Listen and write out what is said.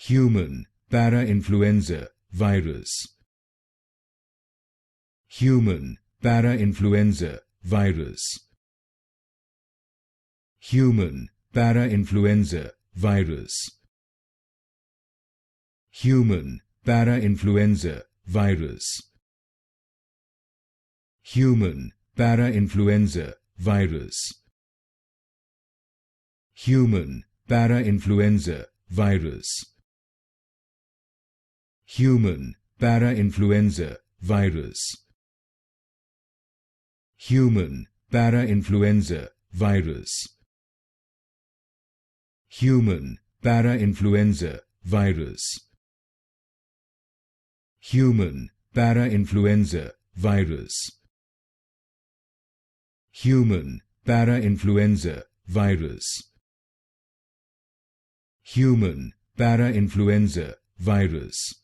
Human parainfluenza virus. Human parainfluenza virus. Human parainfluenza virus. Human parainfluenza virus. Human parainfluenza virus. Human parainfluenza virus. Human parainfluenza virus. Human parainfluenza virus. Human parainfluenza virus. Human parainfluenza virus. Human parainfluenza virus. Human parainfluenza virus.